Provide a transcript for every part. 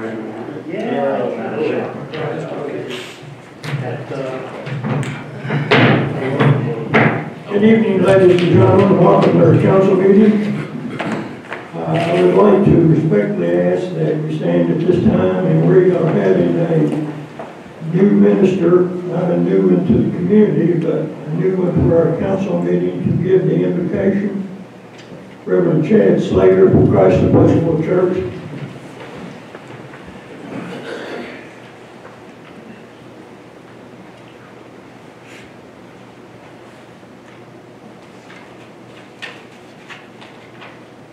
Good evening, ladies and gentlemen. Welcome to our council meeting. I would like to respectfully ask that we stand at this time, and we are having a new minister, not a new one to the community, but a new one for our council meeting to give the invocation. Reverend Chad Slater from Christ Episcopal Church.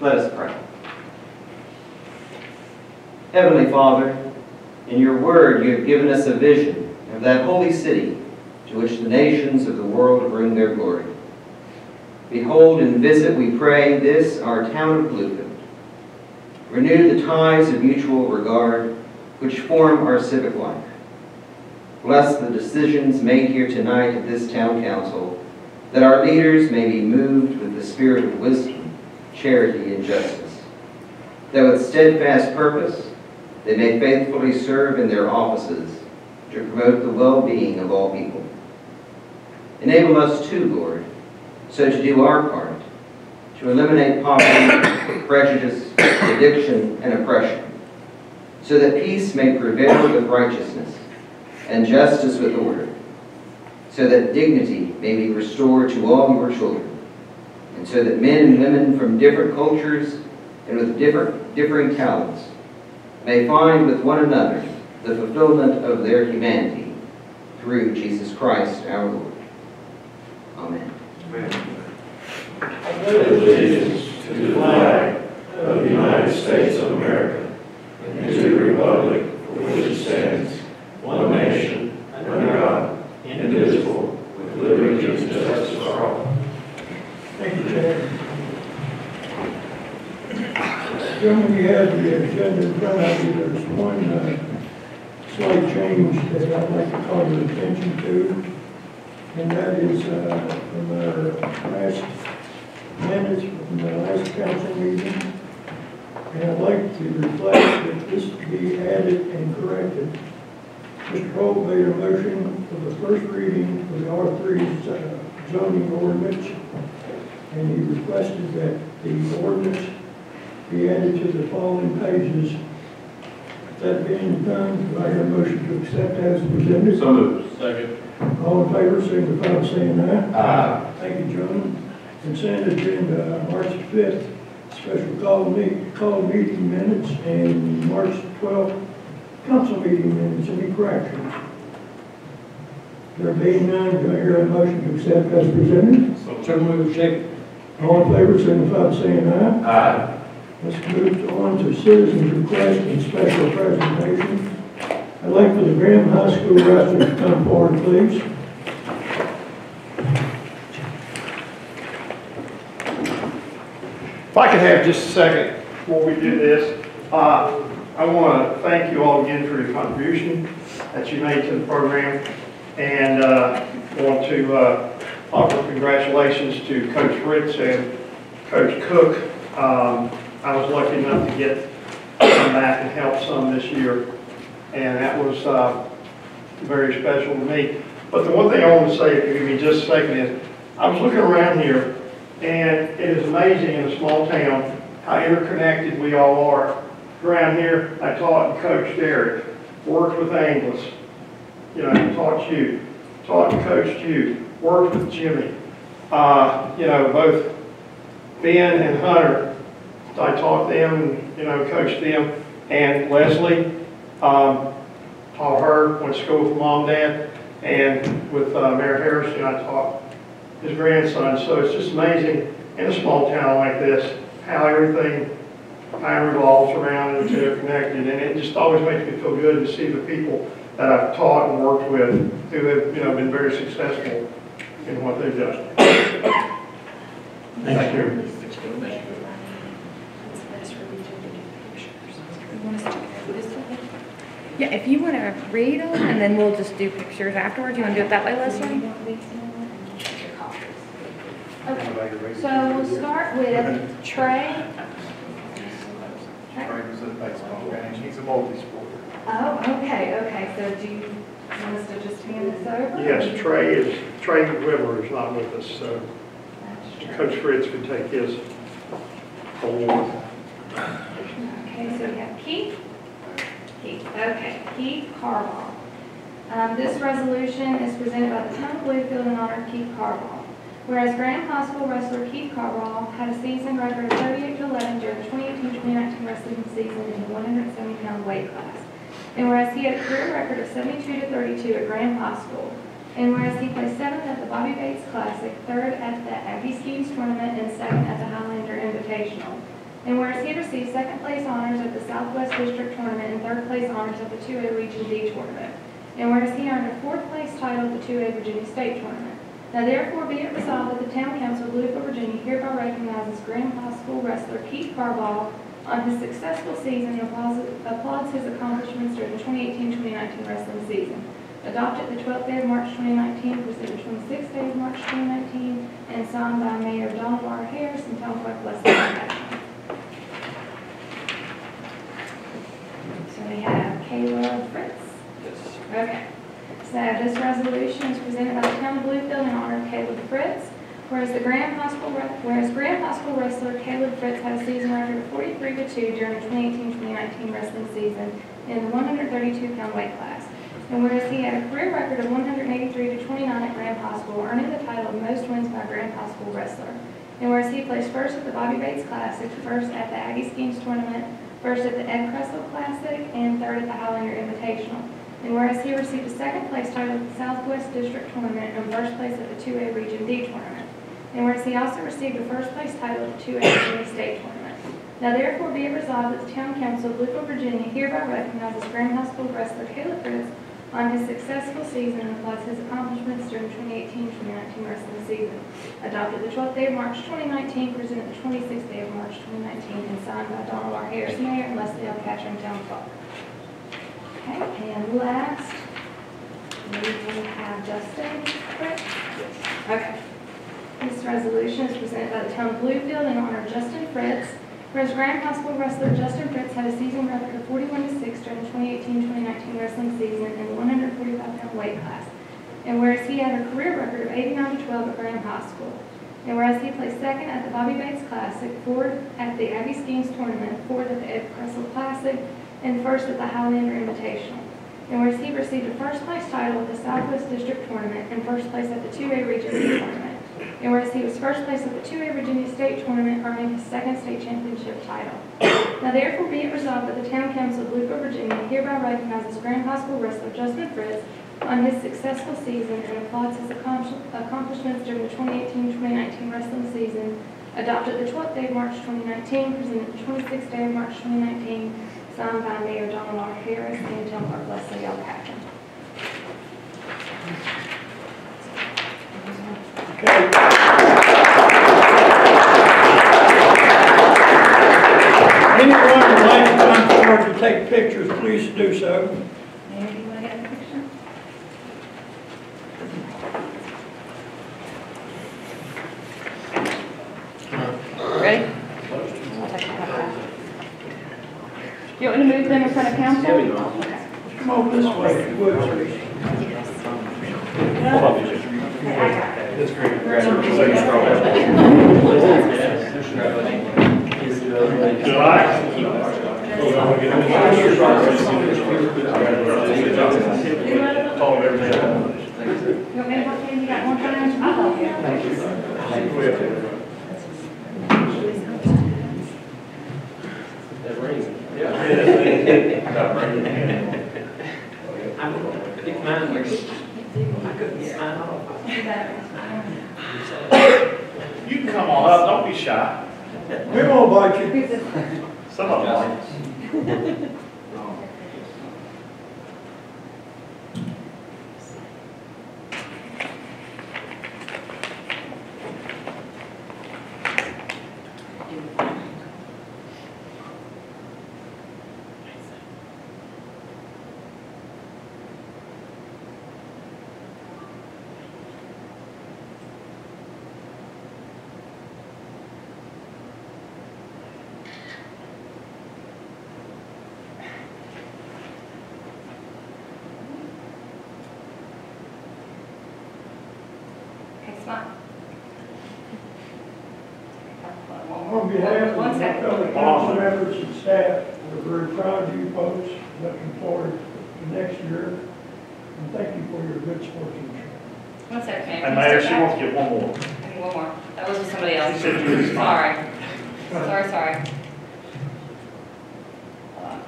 Let us pray. Heavenly Father, in your word you have given us a vision of that holy city to which the nations of the world bring their glory. Behold and visit, we pray, this our town of Bluefield. Renew the ties of mutual regard which form our civic life. Bless the decisions made here tonight at this town council, that our leaders may be moved with the spirit of wisdom, charity, and justice, that with steadfast purpose they may faithfully serve in their offices to promote the well-being of all people. Enable us too, Lord, so to do our part, to eliminate poverty, prejudice, addiction, and oppression, so that peace may prevail with righteousness and justice with order, so that dignity may be restored to all your children, and so that men and women from different cultures and with differing talents may find with one another the fulfillment of their humanity through Jesus Christ our Lord. Amen. Amen. I pledge allegiance to the flag of the United States of America and to the republic for which it stands, one nation, under God, indivisible, with liberty and justice for all. Thank you, Chad. Gentlemen, you have the agenda in front of you. There's one slight change that I'd like to call your attention to, and that is from our last minutes from the last council meeting. And I'd like to reflect that this be added and corrected. Mr. Holt made a motion for the first reading for the R3 zoning ordinance, and he requested that the ordinance be added to the following pages. That being done, do I hear a motion to accept as presented? So moved. Second. All in favor, signify by saying aye. Aye. Thank you, gentlemen. Consent agenda, March 5th, special call meeting minutes, and March 12th, council meeting minutes. Any corrections? There being none, do I hear a motion to accept as presented? So moved. Second. All in favor, signify by saying aye. Aye. Let's move on to citizens' request and special presentation. I'd like for the Graham High School wrestlers to come forward, please. If I could have just a second before we do this, I want to thank you all again for your contribution that you made to the program, and want to offer congratulations to Coach Fritz and Coach Cook. I was lucky enough to get come back and help some this year, and that was very special to me. But the one thing I want to say, if you give me just a second, is I was looking around here, and it is amazing in a small town how interconnected we all are. Around here, I taught and coached Derek, worked with Anglis, taught you, taught and coached you, worked with Jimmy. Both Ben and Hunter, I taught them, coached them, and Leslie, taught her, went to school with Mom and Dad, and with Mayor Harrison, I taught his grandson. So it's just amazing in a small town like this how everything kind of revolves around and interconnected, and it just always makes me feel good to see the people that I've taught and worked with who have been very successful in what they've done. Thank you. Yeah, if you want to read them, and then we'll just do pictures afterwards. You want to do it that way, Leslie? Okay, so we'll start with Trey. Trey was at baseball game. He's a multi-sport. Oh, okay, so do you want us to just hand this over? Yes, Trey Whibbler is not with us, so Coach Fritz could take his award. Okay, so we have Keith, okay, Keith Carvall. This resolution is presented by the town of Bluefield in honor of Keith Carvall. Whereas Grand Hospital wrestler Keith Carvall had a season record of 38-11 during the 2018-2019 wrestling season in the 170-pound weight class. And whereas he had a career record of 72-32 at Grand Hospital. And whereas he placed 7th at the Bobby Bates Classic, 3rd at the Aggie Schemes Tournament, and 2nd at the Highlander Invitational. And whereas he received 2nd place honors at the Southwest District Tournament and 3rd place honors at the 2A Region D Tournament. And whereas he earned a 4th place title at the 2A Virginia State Tournament. Now therefore be it resolved that the Town Council of Bluefield, Virginia hereby recognizes Grand Hospital wrestler Keith Carvall on his successful season and applauds his accomplishments during the 2018-2019 wrestling season. Adopted the 12th day of March 2019, presented the 26th day of March 2019, and signed by Mayor Donald R. Harris and Town Clerk Leslie Patton. So we have Kayla Fritz. Okay. So this resolution is presented by the Town of Bluefield in honor of Caleb Fritz. Whereas Grand Hospital wrestler Caleb Fritz had a season record of 43-2 during the 2018-2019 wrestling season in the 132-pound weight class. And whereas he had a career record of 183-29 at Grand Hospital, earning the title of most wins by Grand Hospital wrestler. And whereas he placed 1st at the Bobby Bates Classic, 1st at the Aggie Schemes Tournament, 1st at the Ed Kressel Classic, and 3rd at the Highlander Invitational. And whereas he received a 2nd place title at the Southwest District Tournament and 1st place at the 2A Region D Tournament. And whereas he also received a 1st place title at the 2A Virginia State Tournament. Now therefore be it resolved that the Town Council of Bluefield, Virginia hereby recognizes Grand Hospital wrestler Caleb Fritz on his successful season and applauds his accomplishments during the 2018-2019 wrestling season. Adopted the 12th day of March 2019, presented the 26th day of March 2019, and signed by Donald R. Harris, Mayor, and Leslie L. Catching, Town Clerk. Okay, and last, we will have Justin Fritz. Okay. This resolution is presented by the Town of Bluefield in honor of Justin Fritz. Whereas Grand Hospital wrestler Justin Fritz had a season record of 41-6 during the 2018-2019 wrestling season in the 145-pound weight class. And whereas he had a career record of 89-12 at Grand Hospital. And whereas he placed 2nd at the Bobby Bates Classic, 4th at the Aggie Schemes Tournament, 4th at the Ed Kressel Classic, and 1st at the Highlander Invitational. And whereas he received a 1st place title at the Southwest District Tournament and 1st place at the 2A Region D Tournament. And whereas he was 1st place at the 2A Virginia State Tournament, earning his 2nd state championship title. Now therefore be it resolved that the Town Council of Bluefield, Virginia hereby recognizes Grand Hospital wrestler Justin Fritz on his successful season and applauds his accomplishments during the 2018-2019 wrestling season. Adopted the 12th day of March 2019, presented the 26th day of March 2019, signed by Mayor Donald R. Harris and Town Clerk Leslie L. Patton. Okay. Anyone would like to come forward to take pictures, please do so. Mayor, do you want to get a picture? Ready? I'll take a couple. Do you want me to move them in front of council? Okay. Come over this way, if you would, please. Okay, I got it. You want me to help you? You got one time? I'll help you. Thank you. You can come on up, don't be shy. We won't bite you. Some of them. fine. On behalf of One my second. fellow council members and staff, we're very proud of you folks, looking forward to next year, and thank you for your good sportsmanship. One second, Mayor. And Can you Mayor, step she back? wants to get one more. I need one more. That was with somebody else. She said you was fine. Sorry. Hold on.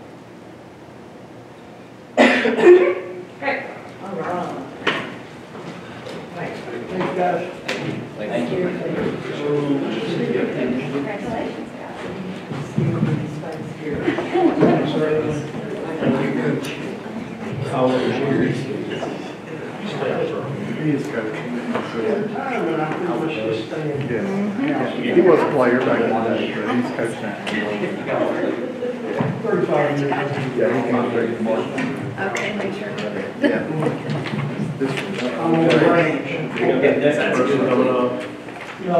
Great. All right. Thanks, guys. Thank you. Congratulations, guys. He is coaching. Yeah. He was a player back in the day, but he's coaching now. 35 years. Yeah, he came up very smart. Okay, make sure. Yeah. This I'm on the range. That's a good one. Yeah.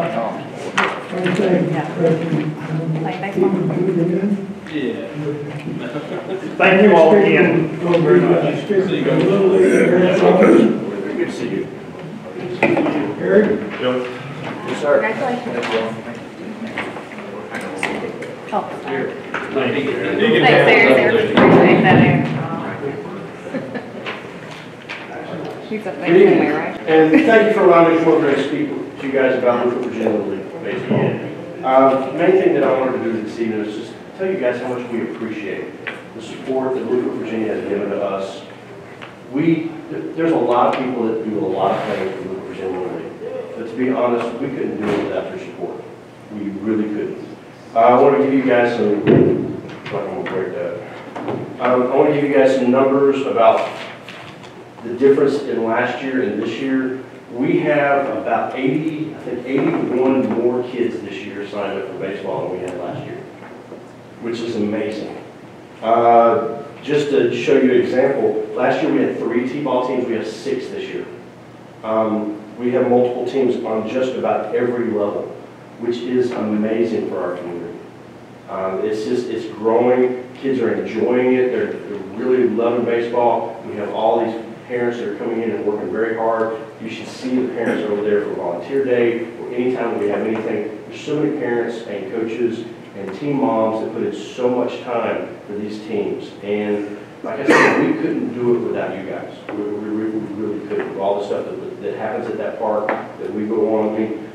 Anything, President? Play baseball. Yeah. Thank you all again. Very much. Little League, Good to see you. Eric? Yes, sir. Congratulations. Oh, sorry. Thanks, Aaron. Appreciate that, Aaron. He's up there somewhere, right? And thank you for allowing me to come over and speak to you guys about Bluefield, Virginia League, basically. Main thing that I wanted to do this evening is just tell you guys how much we appreciate the support that Bluefield, Virginia has given to us. There's a lot of people that do a lot of things for Bluefield, Virginia League. But to be honest, we couldn't do it without their support. We really couldn't. I want to give you guys some, I'm going to break that. I want to give you guys some numbers about the difference in last year and this year. We have about 81 more kids this year signed up for baseball than we had last year, which is amazing. Just to show you an example, last year we had 3 T-ball teams, we have 6 this year. We have multiple teams on just about every level, which is amazing for our community. It's growing, kids are enjoying it, they're really loving baseball. We have all these parents that are coming in and working very hard. You should see the parents over there for volunteer day or anytime we have anything. There's so many parents and coaches and team moms that put in so much time for these teams. And like I said, we couldn't do it without you guys. We really couldn't. With all the stuff that happens at that park that we go on. I mean,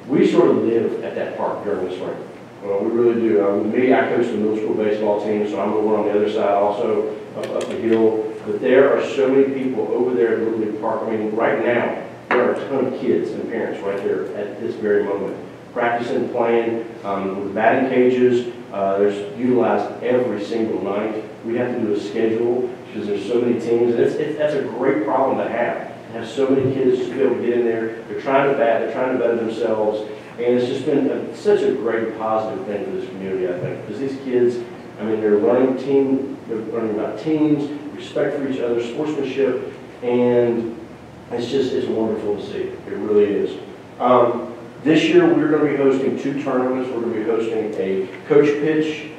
we sort of live at that park during the spring. We really do. Me, I coach the middle school baseball team, so I'm over on the other side also, up the hill. But there are so many people over there at Little League Park. I mean, right now, there are a ton of kids and parents right there at this very moment, practicing, playing, with batting cages. There's utilized every single night. We have to do a schedule because there's so many teams. And that's a great problem to have so many kids just to be able to get in there. They're trying to bat, they're trying to better themselves. And it's just been such a great positive thing for this community, I think. Because these kids, I mean, they're learning about teams, respect for each other, sportsmanship, and it's wonderful to see. It really is. This year we're going to be hosting 2 tournaments. We're going to be hosting a coach pitch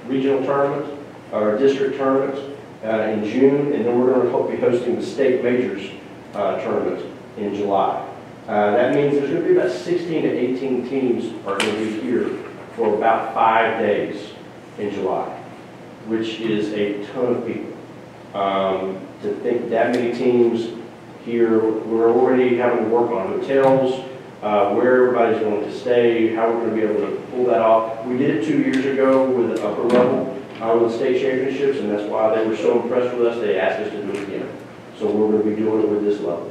regional tournament, or district tournament in June, and then we're going to be hosting the state majors tournament in July. That means there's going to be about 16 to 18 teams are going to be here for about 5 days in July, which is a ton of people. To think that many teams here, we're already having to work on hotels, where everybody's going to stay, how we're going to be able to pull that off. We did it 2 years ago with the upper level with the state championships, and that's why they were so impressed with us. They asked us to do it again. So we're going to be doing it with this level.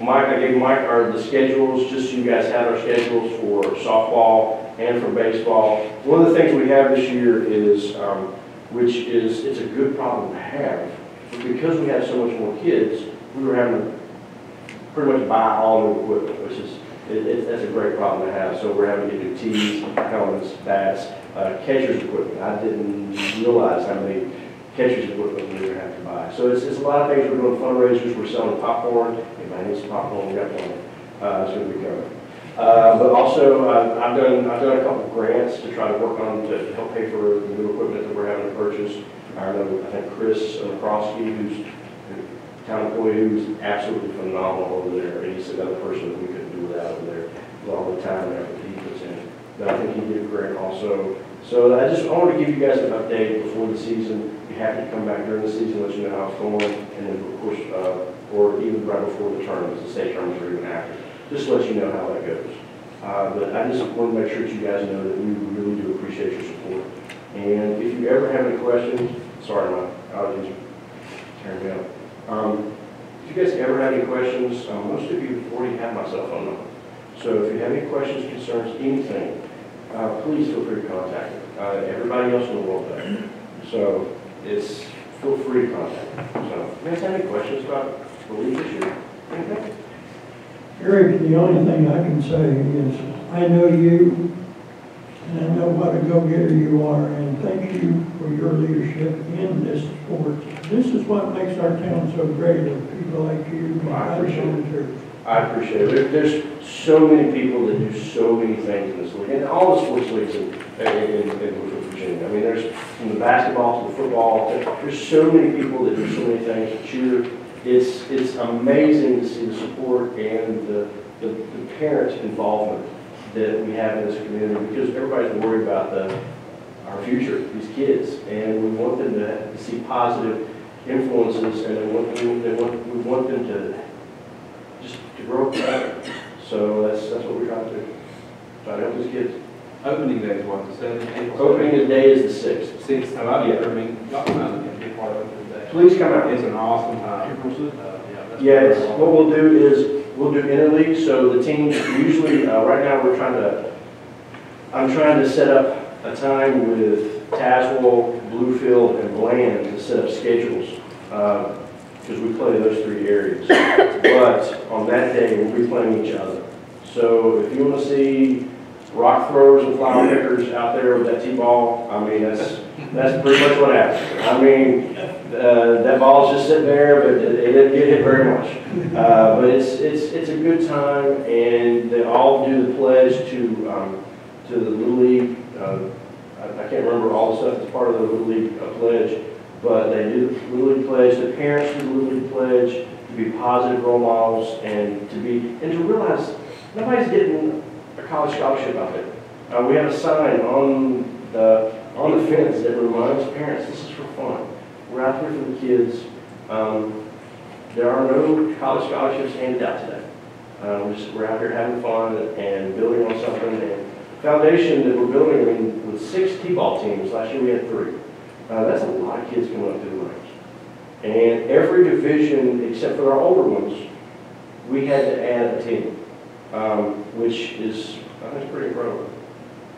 I gave Mike the schedules, just so you guys have our schedules for softball and for baseball. One of the things we have this year is, it's a good problem to have, but because we have so much more kids, we were having to pretty much buy all new equipment, which is, that's a great problem to have. So we're having to get new tees, helmets, bats, catcher's equipment. I didn't realize how many catcher's equipment we were going to have to buy. So it's a lot of things. We're doing fundraisers. We're selling popcorn. Anybody needs some popcorn, we got one. It's going to be coming. But also, I've done a couple of grants to try to work on to help pay for the new equipment that we're having to purchase. I think Chris Krosky, who's town employee who's absolutely phenomenal over there, and he's another person that we couldn't do without over there, with all the time and effort that he puts in. But I think he did great also. So I wanted to give you guys an update before the season. Be happy to come back during the season, let you know how it's going, and then of course, or even right before the tournaments, the state tournaments, or even after, just to let you know how that goes. But I just want to make sure that you guys know that we really do appreciate your support. And if you ever have any questions, sorry, my allergies are tearing me up. If you guys ever have any questions, most of you already have my cell phone number. So if you have any questions, concerns, anything, please feel free to contact me. Everybody else in the world does. So feel free to contact me. So if you guys have any questions about the league issue, anything? Eric, the only thing I can say is, I know you, and I know what a go-getter you are, and thank you for your leadership in this sport. This is what makes our town so great, are people like you. I appreciate it. I appreciate it. There's so many people that do so many things in this league, and all the sports leagues in Bluefield, Virginia. I mean, there's from the basketball to the football. There's so many people that do so many things. Cheer. It's amazing to see the support and the parent involvement that we have in this community, because everybody's worried about our future, these kids, and we want them to see positive influences, and we want them to just to grow up better. So that's what we're trying to do. Try to help these kids. Opening day is what, the 7th? Opening day is the 6th. 6th, I mean, y'all come out and be part of opening day. Please come out. It's an awesome time. Yes, what we'll do is, we'll do interleague, so the teams usually, right now I'm trying to set up a time with Tazewell, Bluefield, and Bland to set up schedules, because we play those 3 areas. But on that day, we'll be playing each other. So if you want to see rock throwers and flower pickers out there with that T-ball, I mean, that's pretty much what happens. I mean, that ball's just sitting there, but it didn't get hit very much. But it's a good time, and they all do the pledge to the Little League. I can't remember all the stuff that's part of the Little League pledge, but they do the Little League pledge. The parents do the Little League pledge to be positive role models and to realize nobody's getting a college scholarship out there. We have a sign on the fence that reminds parents this is for fun. We're out here for the kids. There are no college scholarships handed out today. We're out here having fun and building on something. And the foundation that we're building, I mean, with 6 T-ball teams, last year we had 3. That's a lot of kids coming up through the ranks. And every division, except for our older ones, we had to add a team, which is, I think, pretty incredible.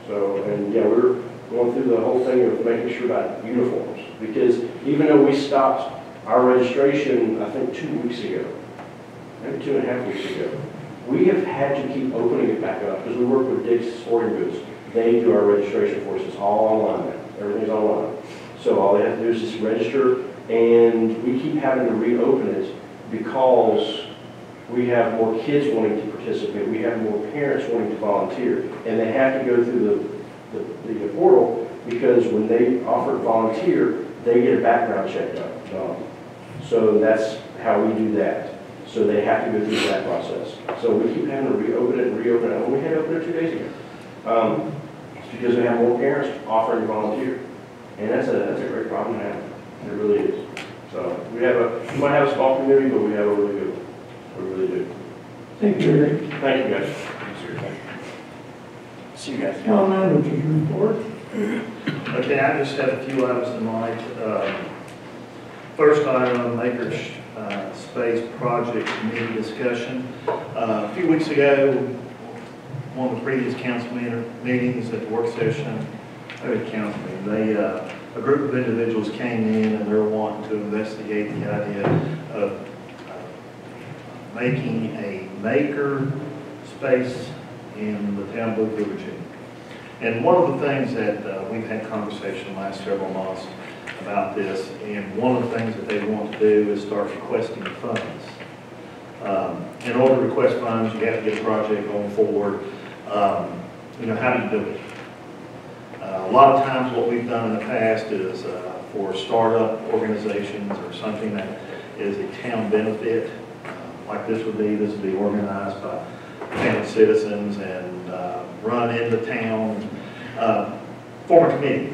So, and yeah, we're going through the whole thing of making sure about uniforms, because even though we stopped our registration, I think 2 weeks ago, maybe 2.5 weeks ago, we have had to keep opening it back up because we work with Dick's Sporting Goods. They do our registration for us. It's all online now. Everything's online. So all they have to do is just register, and we keep having to reopen it because we have more kids wanting to participate. We have more parents wanting to volunteer, and they have to go through the portal, because when they offer to volunteer, they get a background check done. So that's how we do that. So they have to go through that process. So we keep having to reopen it and reopen it. And we had to open it 2 days ago. It's because we have more parents offering to volunteer. And that's a great problem to have. It really is. So we might have a small community, but we have a really good one. We really do. Thank you, Eric. Thank you, guys. See you guys. Town manager's report. Okay, I just have a few items tonight. First item, Maker Space Project Committee discussion. A few weeks ago, one of the previous council meetings at the work session, a group of individuals came in and they're wanting to investigate the idea of making a maker space in the town of Bluefield, Virginia. And one of the things that we've had conversation the last several months about this, and one of the things that they want to do is start requesting funds. In order to request funds, you have to get a project going forward. How do you do it? A lot of times what we've done in the past is for startup organizations or something that is a town benefit, like this would be organized by town citizens and run in the town, form a committee.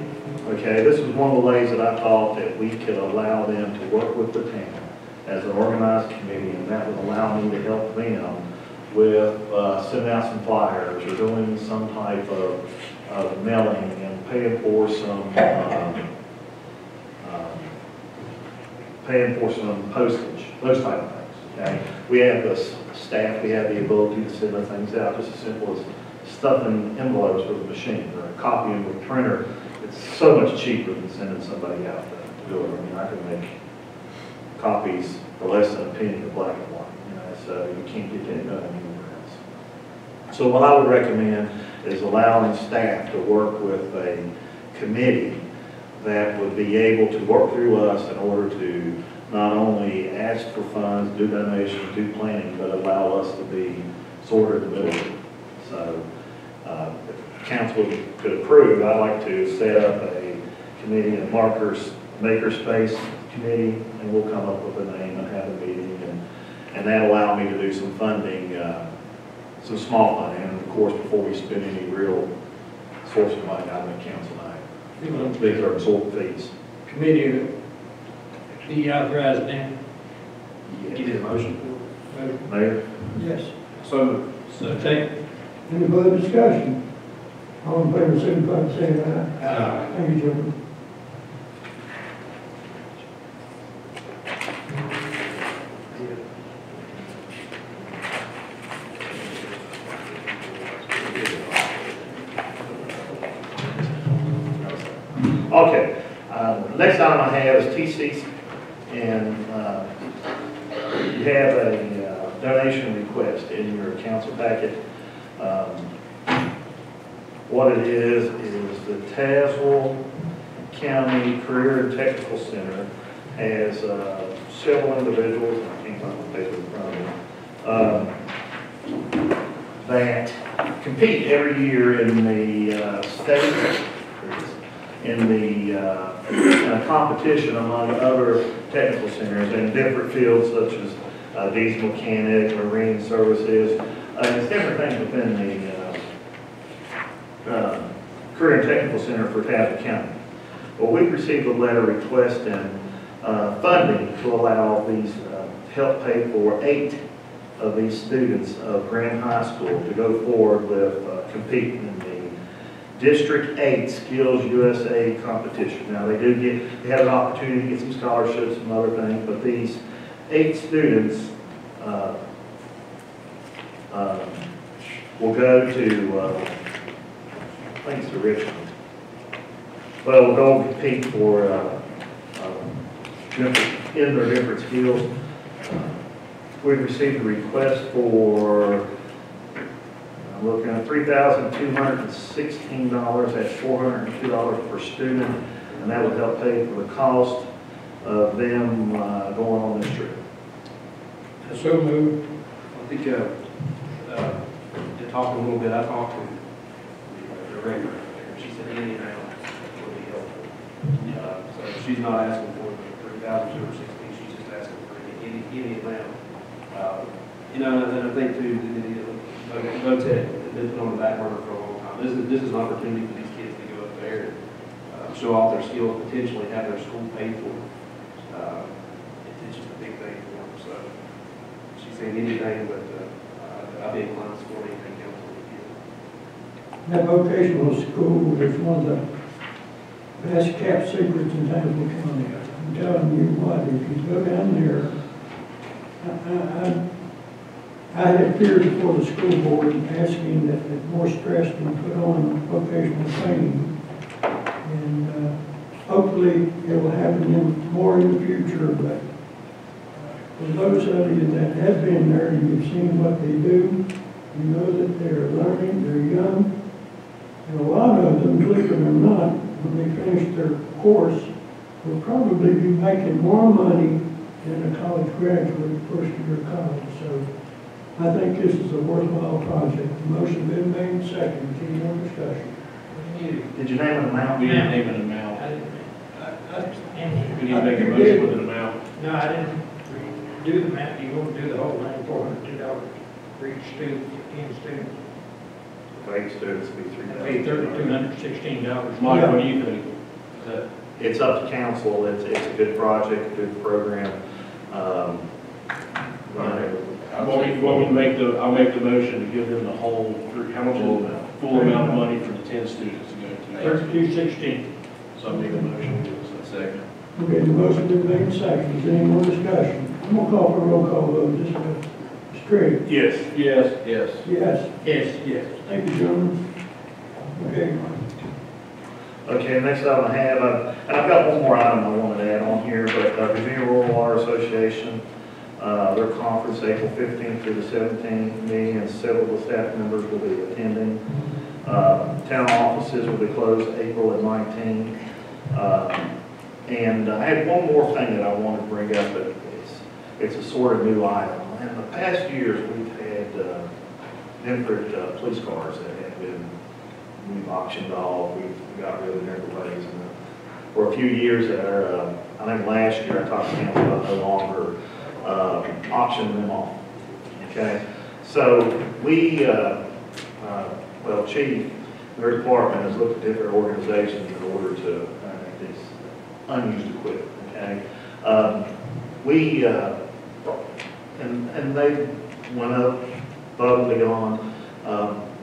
Okay, this is one of the ways that I thought that we could allow them to work with the town as an organized committee, and that would allow me to help them with sending out some flyers or doing some type of mailing and paying for some postage, those type of things. Okay, we have the staff, we have the ability to send those things out, just as simple as stuffing envelopes with a machine or copying with a printer. It's so much cheaper than sending somebody out to do it. I mean, I can make copies for less than a penny of black and white, you know, so you can't get that done anywhere else. So what I would recommend is allowing staff to work with a committee that would be able to work through us in order to not only ask for funds, do donations, do planning, but allow us to be sort of in the middle. So if council could approve, I'd like to set up a committee, a makerspace committee, and we'll come up with a name and have a meeting, and that allow me to do some funding, some small funding, and of course, before we spend any real source of money, I'll make council know. These are absorbed fees. Committee, be authorized now? You need a motion? Mayor? Yes. So, Okay. Any further discussion? All in favor, signify by saying aye. Aye. Thank you, gentlemen. Okay, next item I have is TC's, and you have a donation request in your council packet. What it is the Tazewell County Career and Technical Center has several individuals, I can't find the paper in front of me, that compete every year in the state, in a competition among other technical centers in different fields such as diesel mechanic, marine services, it's different things within the Career and Technical Center for Tazewell County. Well, we've received a letter requesting funding to allow these, help pay for 8 of these students of Graham High School to go forward with competing in the District 8 Skills USA competition. Now, they have an opportunity to get some scholarships and other things, but these 8 students will go to, I think it's to Richmond. Well, we'll go and compete for in their different skills. We've received a request for, I'm looking at $3,216, that's $402 per student, and that would help pay for the cost of them going on this trip. So moved. I think, to talk a little bit, I talked to the director, she said any amount would be helpful. So she's not asking for the 3,216, she's just asking for any amount. You know, and I think too, VOTEC has been put on the back burner for a long time. This is an opportunity for these kids to go up there and show off their skills, potentially have their school paid for. It's just a big thing for them. So she's saying anything, but I'd be inclined to support anything else for the kids. That vocational school is one of the best kept secrets in Tazewell County. I'm telling you what, if you go down there, I had appeared before the school board asking that more stress be put on vocational training. And hopefully it will happen more in the future, but for those of you that have been there and you've seen what they do, you know that they're learning, they're young. And a lot of them, believe it or not, when they finish their course, will probably be making more money than a college graduate first year of college. So I think this is a worthwhile project. The motion been made, second. Any more discussion? Did you name an amount? We didn't name an amount. I We need to make a motion with an amount. No, I didn't do the math, you won't do the whole $9,402 for each student, 10 students. For 8 students, it'd be That'd be $3,216. Mike, what do you think? Is that? It's up to council. It's a good project, a good program. I'll make the motion to give them the whole, how much is the full amount of money for the 10 students to go to? $3,216. So I make a motion, give us a second. Okay, the motion been made and seconded. Is there any more discussion? I'm gonna call for a roll call vote. Mr. Trigg? Yes. Yes. Yes. Yes. Yes. Yes. Thank you, gentlemen. Okay. Okay, next item I have, and I've got one more item I wanted to add on here, but Virginia Rural Water Association, their conference April 15th through the 17th, me and several of the staff members will be attending. Town offices will be closed April 19th. And I had one more thing that I wanted to bring up, but it's a sort of new item. In the past years, we've had different police cars that have been, we've auctioned off, we've got rid of everybody's. For a few years there, I think last year I talked to council about no longer auctioning them off. Okay, so we, well, chief, their department has looked at different organizations in order to this unused equipment. Okay, and they went up, above and beyond.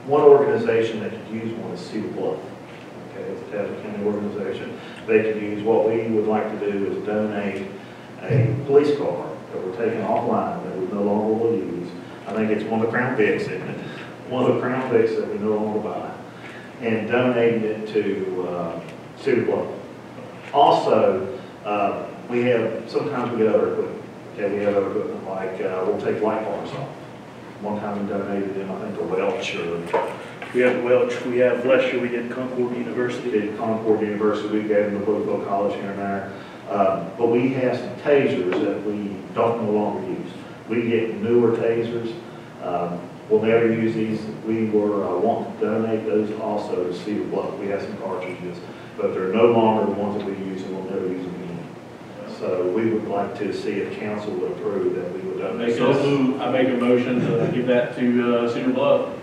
One organization that could use one is Cedar Bluff. Okay, it's a Tazewell County organization. They could use, what we would like to do is donate a police car that we're taking offline that we no longer will use. I think it's one of the Crown Vics, isn't it? One of the Crown Vics that we no longer buy, and donating it to Cedar Bluff. Also, we have, sometimes we get other equipment. Okay, we have other equipment like, we'll take light bars off. One time we donated them, I think, to Welch or... We have Welch, we have Lesher, we did Concord University. We did Concord University, we gave them to Bluefield College here and there. But we have some tasers that we don't no longer use. We get newer tasers. We'll never use these. We were wanting to donate those also to Cedar Bluff. We have some cartridges, but they're no longer the ones that we use, and we'll never use them again. So we would like to see if council would approve that we would donate those. I make a motion to give that to Cedar Bluff.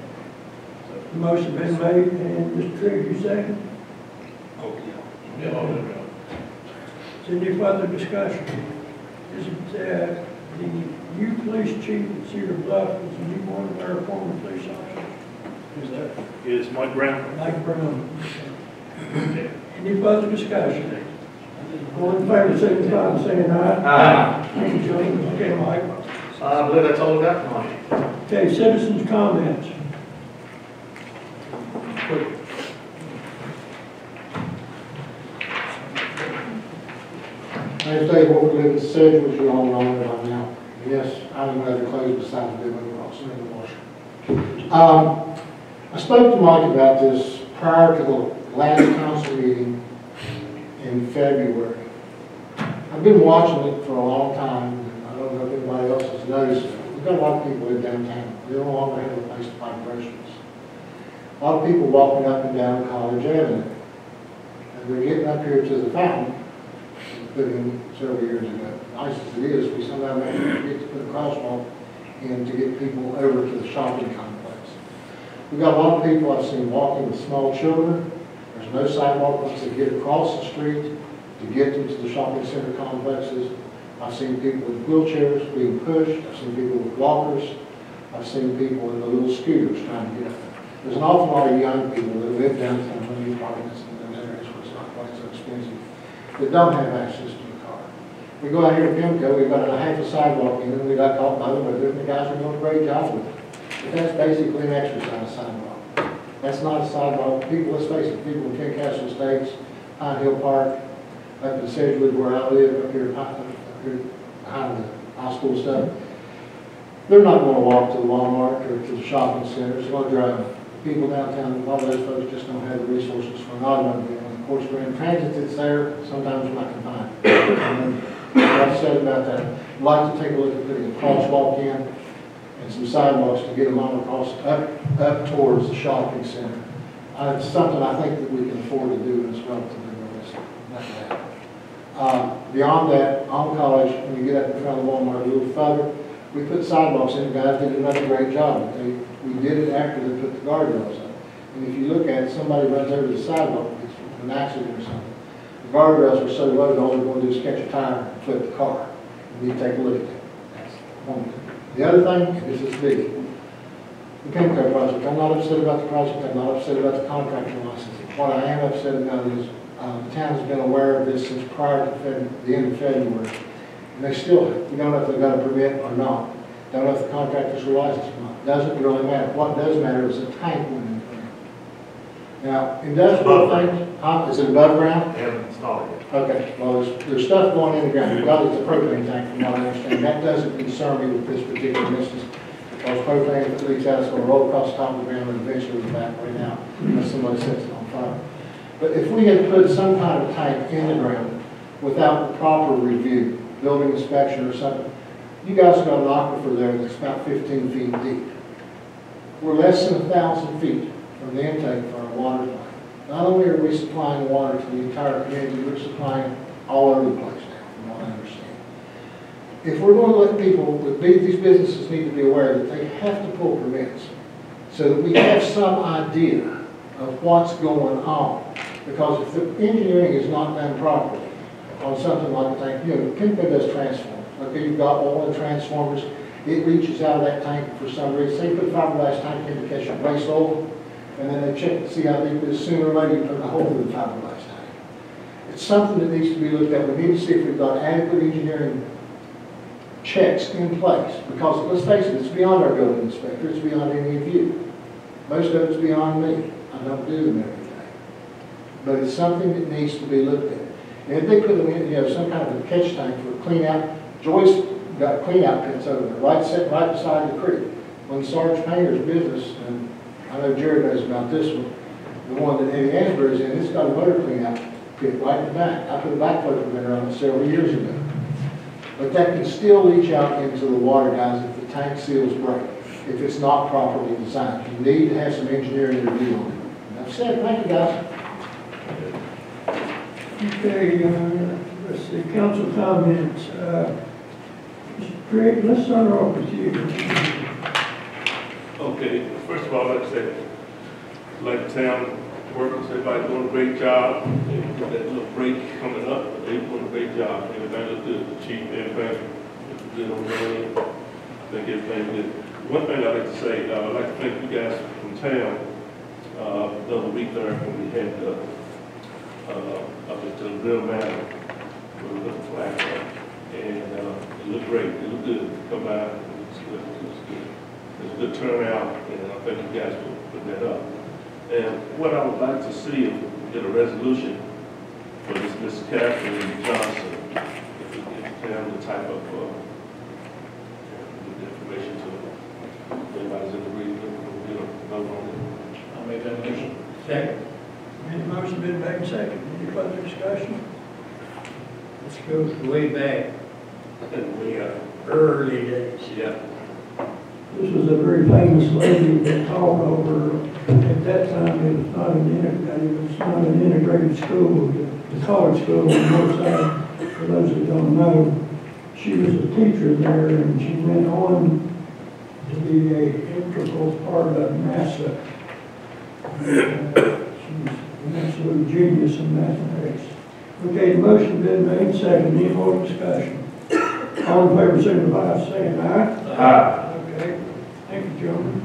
Motion been made, and Mr. Trigg, you second? Oh, yeah. Is there any further discussion? Is it, the new police chief at Cedar Bluff, is he one of our former police officers? Is Mike Brown. Mike Brown. Any further discussion? All in favor, signify by saying aye. Aye. Thank you, Joe. Okay, Mike. I believe that's all we got tonight. Okay, citizens' comments. I'll tell you what we live in Sedgwick, which you all know about now. Yes, I don't know the clothes beside the building across in the washer. I spoke to Mike about this prior to the last council meeting in February. I've been watching it for a long time, and I don't know if anybody else has noticed it. We've got a lot of people in downtown. We no longer have a place to buy groceries. A lot of people walking up and down College Avenue. And they're getting up here to the fountain, put in several years ago. Nice as it is, we sometimes have to forget to put a crosswalk in to get people over to the shopping complex. We've got a lot of people I've seen walking with small children. There's no sidewalk once they get across the street to get them to the shopping center complexes. I've seen people with wheelchairs being pushed. I've seen people with walkers. I've seen people in the little scooters trying to get up there. There's an awful lot of young people that live downtown in these apartments in those areas where it's not quite so expensive, that don't have access to a car. We go out here to Pimco, we've got a half a sidewalk in, and we got caught by the weather, and the guys are doing a great job with it. But that's basically an exercise sidewalk. That's not a sidewalk. People, let's face it, people in Castle Estates, Pine Hill Park, up in Sedgwick where I live, up here behind the high school stuff, they're not going to walk to the Walmart or to the shopping centers. They're going to drive. People downtown, a lot of those folks just don't have the resources for an automobile. And of course, Grand Transit that's there, sometimes we're not confined. What I said about that, I'd like to take a look at putting a crosswalk in and some sidewalks to get them all across, up towards the shopping center. It's something I think that we can afford to do, and it's relatively realistic. Beyond that, on College, when you get up in front of Walmart a little further, we put sidewalks in. The guys did another great job. We did it after they put the guardrails up. And if you look at it, somebody runs over the sidewalk, it's an accident or something. The guardrails are so low, all they're going to do is catch a tire and flip the car. You need to take a look at that. That's one thing. The other thing, and this is big, the Pimco project. I'm not upset about the project. I'm not upset about the contractor license. What I am upset about is the town has been aware of this since prior to the end of February. And they still, we don't know if they've got a permit or not. Don't know if the contractors are licensed or not. Doesn't really matter. What does matter is the tank went in the ground. Now, industrial things, is it above ground? They haven't installed it yet. Okay, well, there's stuff going in the ground. Well, it's a propane tank from what I understand. That doesn't concern me with this particular instance. Because propane, if it leaks out, it's going to roll across the top of the ground and eventually evaporate out unless somebody sets it on fire. But if we had put some kind of tank in the ground without the proper review, building inspection or something, you guys have got an aquifer there that's about 15 feet deep. We're less than 1,000 feet from the intake for our water line. Not only are we supplying water to the entire community, we're supplying all over the place now, from what I understand. If we're going to let people, these businesses need to be aware that they have to pull permits so that we have some idea of what's going on. Because if the engineering is not done properly on something like a tank, Pimco does transformers. Okay, you've got oil and transformers. It reaches out of that tank for some reason. Say you put a fiberglass tank in to catch your waste oil, and then they check to see how deep it is. Sooner or later, you put a hole in the fiberglass tank. It's something that needs to be looked at. We need to see if we've got adequate engineering checks in place. Because let's face it, it's beyond our building inspector. It's beyond any of you. Most of it's beyond me. I don't do them everything. But it's something that needs to be looked at. And if they put them in, some kind of a catch tank for a clean out, Joyce got clean out pits over there, right beside the creek. When Sarge Painter's business, and I know Jared knows about this one, the one that Eddie Asbury's in, it's got a motor clean out pit right in the back. I put a backflow preventer on it several years ago. But that can still leach out into the water, guys, if the tank seals break, if it's not properly designed. You need to have some engineering review on it. Enough said. Thank you, guys. Okay, let's see, council comments. Mr. Craig, let's start off with you. Okay, first of all, I'd like to say, like the town workers, everybody doing a great job. They've got that little break coming up, but they're doing a great job. Everybody look good, the chief, everybody look good on the way. I think everything's good. One thing I'd like to say, I'd like to thank you guys from town. The other week there when we had up at the Real Manor, we were looking flat, and it looked great. It looked good. Come by, it was good. It was good. It was a good turnout, and I thank you guys for putting that up. And what I would like to see is we get a resolution for this Miss Catherine Johnson, if we give them the type of information to everybody's in the region, we'll get a vote on it. I'll make that motion. Second. Any motion been made second? Any further discussion? Let's go way back. We Early days. yeah. This was a very famous lady that taught over, at that time, it was not an integrated school, the college school on the north side. For those that don't know, she was a teacher there, and she went on to be an integral part of NASA. She's an absolute genius in mathematics. Okay, the motion been made second. Any more discussion? All in favor, signify by saying aye. Aye. Okay, thank you, gentlemen.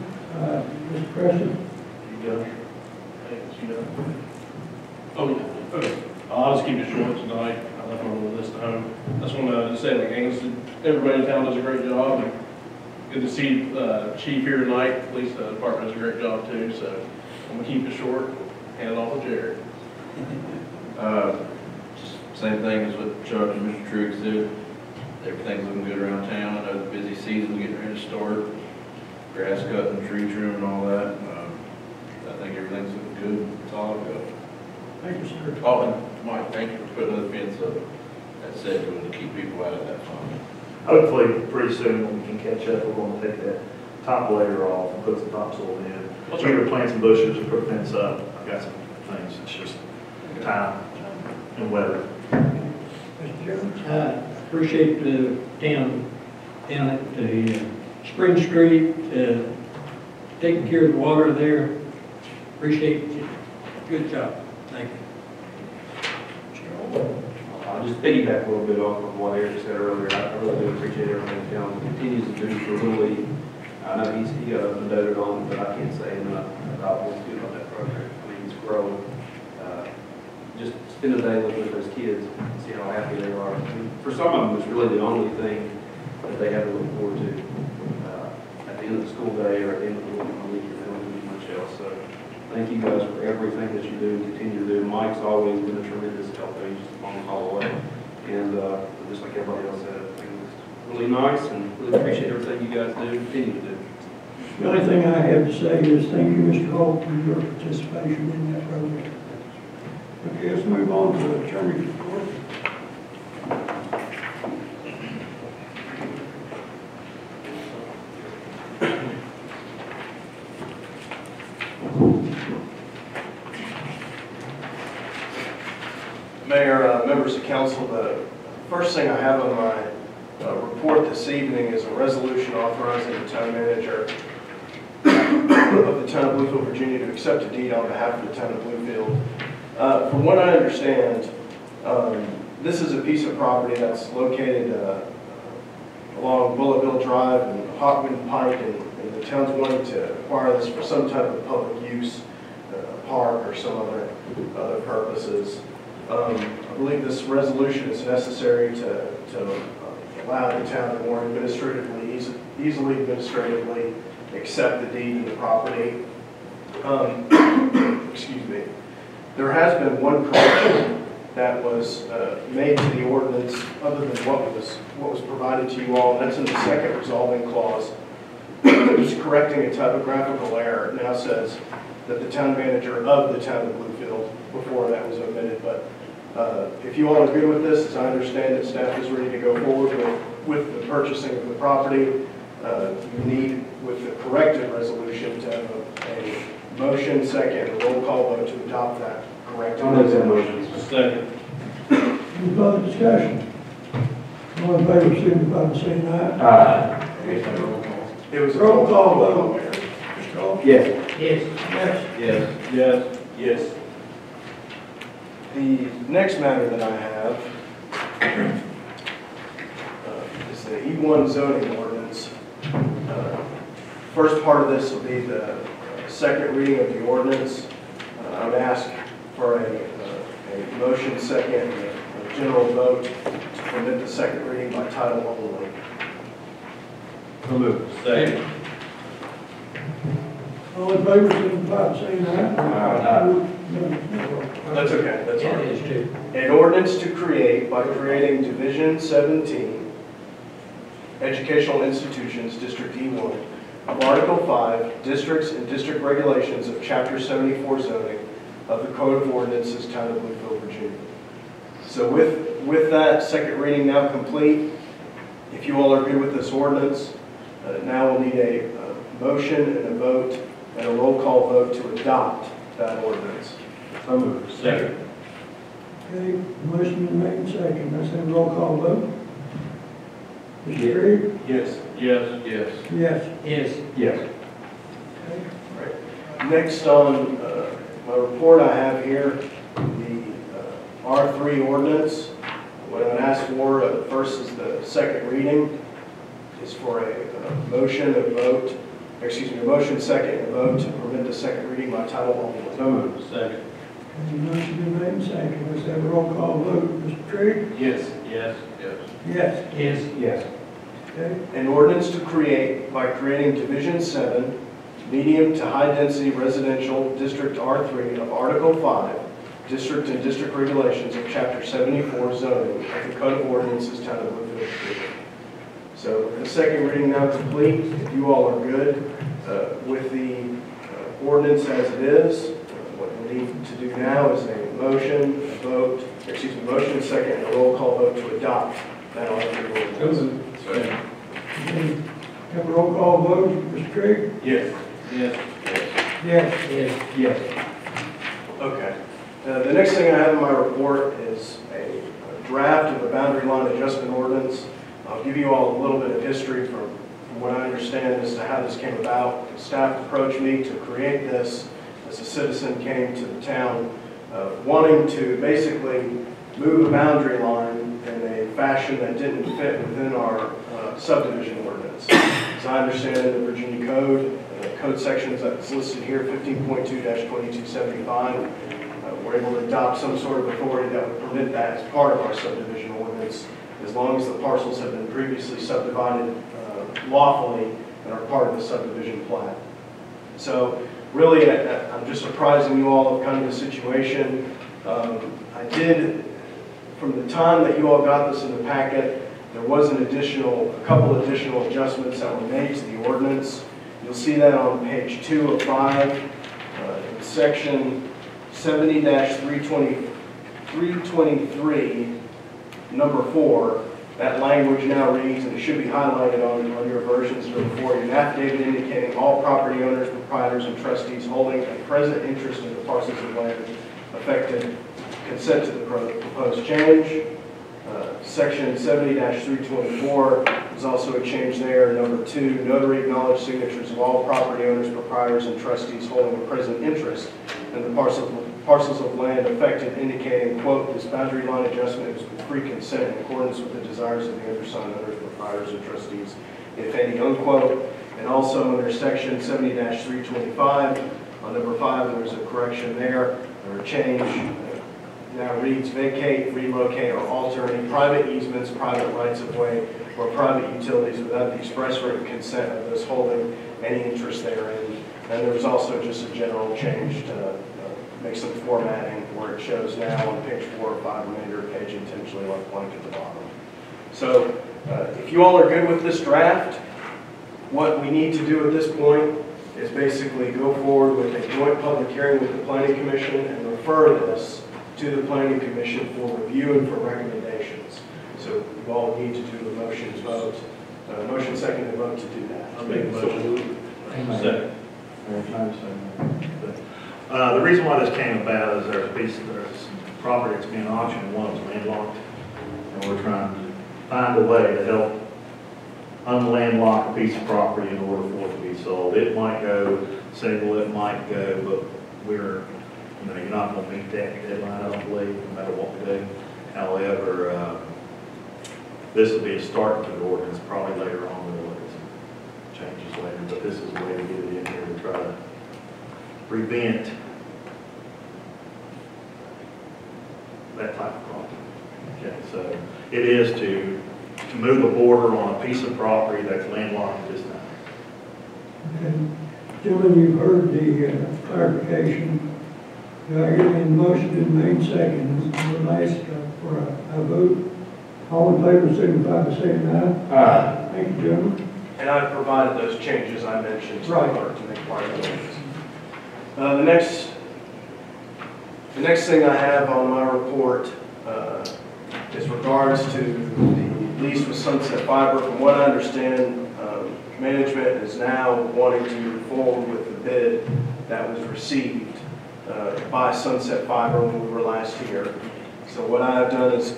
Mr. President? You done? Thanks, you done? Oh, yeah. Okay. I'll just keep it short tonight. I left my little list at home. I just want to say, like Angus, everybody in town does a great job. And good to see Chief here tonight. Police department does a great job too. So I'm gonna keep it short. Hand it off to Jared. Same thing as what Chuck and Mr. Triggs did. Everything's looking good around town. I know the busy season's getting ready to start. Grass cutting, tree trimming, and all that. I think everything's looking good. It's all good. Thank you, sir. Oh, and Mike, thank you for putting the fence up. That's it, to keep people out of that farm. Hopefully, pretty soon, when we can catch up, we're going to take that top layer off and put some topsoil in. Either plant some bushes or put a fence up. I've got some things. It's just time and weather. Mr. Jones? Appreciate the town down at the Spring Street, taking care of the water there. Appreciate it. Good job. Thank you. I'll just piggyback a little bit off of what Eric said earlier. I really do appreciate everything John continues to do for Little League. I know he got up and doted on it, but I can't say enough about what's good about that program. I mean, it's growing. Just spend a day looking at those kids and see how happy they are. I mean, for some of them, it's really the only thing that they have to look forward to at the end of the school day or at the end of the week. They don't do much else. So thank you guys for everything that you do and continue to do. Mike's always been a tremendous help. He's just a phone call away. And just like everybody else said, I think it's really nice and really appreciate everything you guys do and continue to do. The only thing I have to say is thank you, Mr. Holt, for your participation in that program. Okay, let's move on to the attorney's report. Mayor, members of council, the first thing I have on my report this evening is a resolution authorizing the town manager of the town of Bluefield, Virginia to accept a deed on behalf of the town of Bluefield. From what I understand, this is a piece of property that's located along Bullettville Drive and Hotman Pike, and the town's wanting to acquire this for some type of public use, park or some other purposes. I believe this resolution is necessary to allow the town to more easily administratively accept the deed of the property. Excuse me. There has been one correction that was made to the ordinance other than what was provided to you all, and that's in the second resolving clause. It's correcting a typographical error. It now says that the town manager of the town of Bluefield, before that was omitted. But if you all are good with this, as I understand it, staff is ready to go forward with the purchasing of the property. You need, with the corrected resolution, to have a motion, second, and a roll call vote to adopt that corrected resolution. Second. Any further discussion? All in favor, signify by saying aye. It was a Roll call vote. Mr. Cole? Yes. Yes. Yes. Yes. Yes. The next matter that I have is the E1 zoning ordinance. First part of this will be the second reading of the ordinance. I would ask for a motion, second, and a general vote to permit the second reading by title only. So moved. Second. All in favor, signify by saying aye. That's okay, that's all Yeah, right. it is too. An ordinance to create by creating Division 17, Educational Institutions, District E1, of Article 5, Districts and District Regulations of Chapter 74 zoning of the Code of Ordinances, Town of Bluefield, Virginia. So with that second reading now complete, if you all are good with this ordinance, now we'll need a motion and a vote and a roll call vote to adopt that ordinance. So moved. Second. Okay, motion been made and second. Let's have a roll call vote. Mr. Trigg? Yes. Yes. Yes. Yes. Yes. Yes. Right. Next on my report I have here, the R3 ordinance. What I would ask for first is the second reading is for a motion, a vote, excuse me, a motion, second, and a vote to permit the second reading by title only. So moved. Second. Okay, motion been made and second. Let's have a roll call vote. Mr. Trigg? Yes. Yes. Yes. Yes. Yes. Yes. Okay. An ordinance to create by creating Division 7, medium to high density residential District R3 of Article 5, District and District Regulations of Chapter 74 zoning of the Code of Ordinances, Town of Bluefield, Virginia. So with the second reading now complete, if you all are good with the ordinance as it is, what we need to do now is a motion, a vote, excuse me, motion, second, and a roll call vote to adopt that R3 ordinance. Okay, have a roll call vote. Mr. Trigg? Yes. Yes. Yes. Yes. Yes. Okay. The next thing I have in my report is a draft of the boundary line adjustment ordinance. I'll give you all a little bit of history from what I understand as to how this came about. Staff approached me to create this as a citizen came to the town wanting to basically move a boundary line in a fashion that didn't fit within our subdivision ordinance. As I understand it, the Virginia Code, code sections that's listed here, 15.2-2275, we're able to adopt some sort of authority that would permit that as part of our subdivision ordinance, as long as the parcels have been previously subdivided lawfully and are part of the subdivision plat. So really, I'm just apprising you all of kind of the situation. I did, from the time that you all got this in the packet, there was a couple additional adjustments that were made to the ordinance. You'll see that on page 2 of 5, in section 70-323, number 4. That language now reads, and it should be highlighted on your versions before you, an affidavit indicating all property owners, proprietors, and trustees holding a present interest in the parcels of land affected consent to the proposed change. Section 70-324 is also a change there. Number 2, notary acknowledged signatures of all property owners, proprietors, and trustees holding a present interest in the parcels of land affected, indicating, quote, this boundary line adjustment is with free consent in accordance with the desires of the undersigned owners, proprietors, and trustees, if any, unquote. And also under section 70-325, on number 5, there's a correction there, or a change. Now reads, vacate, relocate, or alter any private easements, private rights-of-way, or private utilities without the express written consent of those holding any interest therein. And there was also just a general change to make some formatting where it shows now on page 4 or 5, remainder of page intentionally left blank at the bottom. So if you all are good with this draft, what we need to do at this point is basically go forward with a joint public hearing with the Planning Commission and refer this to the Planning Commission for review and for recommendations. So you all need to do the motion second, and vote to do that. I'll make a motion. Second. The reason why this came about is there's some property that's being auctioned, and one of them's landlocked, and we're trying to find a way to help unlandlock a piece of property in order for it to be sold. It might go single, it might go, but you're not going to meet that deadline, I don't believe, no matter what we do. However, this will be a start to the ordinance. Probably later on we'll look at some changes later, but this is a way to get it in here to try to prevent that type of problem. Okay, so it is to move a border on a piece of property that's landlocked at this time. Okay. Gentlemen, you've heard the clarification. Do I hear the motion in main second? We'll ask for a vote. All in favor, signify by saying aye. Aye. Thank you, gentlemen. And I've provided those changes I mentioned to Right. to make part of the ordinance. The next thing I have on my report is regards to the lease with Sunset Fiber. From what I understand, management is now wanting to move forward with the bid that was received by Sunset Fiber when we were last here. So what I have done is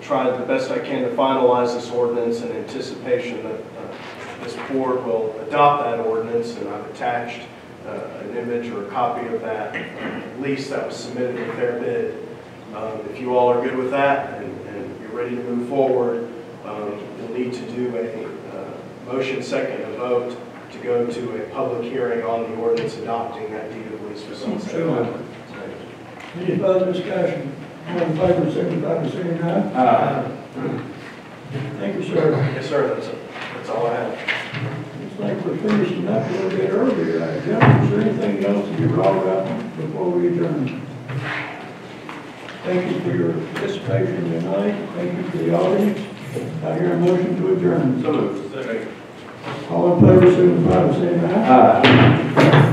tried the best I can to finalize this ordinance in anticipation that this board will adopt that ordinance, and I've attached an image or a copy of that lease that was submitted with their bid. If you all are good with that and you're ready to move forward, you'll need to do a motion second and vote to go to a public hearing on the ordinance adopting that deed of lease for Sunset Fiber. Any further discussion? All in favor, signify by saying aye. Aye. Thank you, sir. Yes, sir. That's all I have. Looks like we're finishing up a little bit earlier. Gentlemen, is there anything else to be brought up before we adjourn? Thank you for your participation tonight. Thank you for the audience. I hear a motion to adjourn. So moved. All in favor, signify by saying aye. Aye.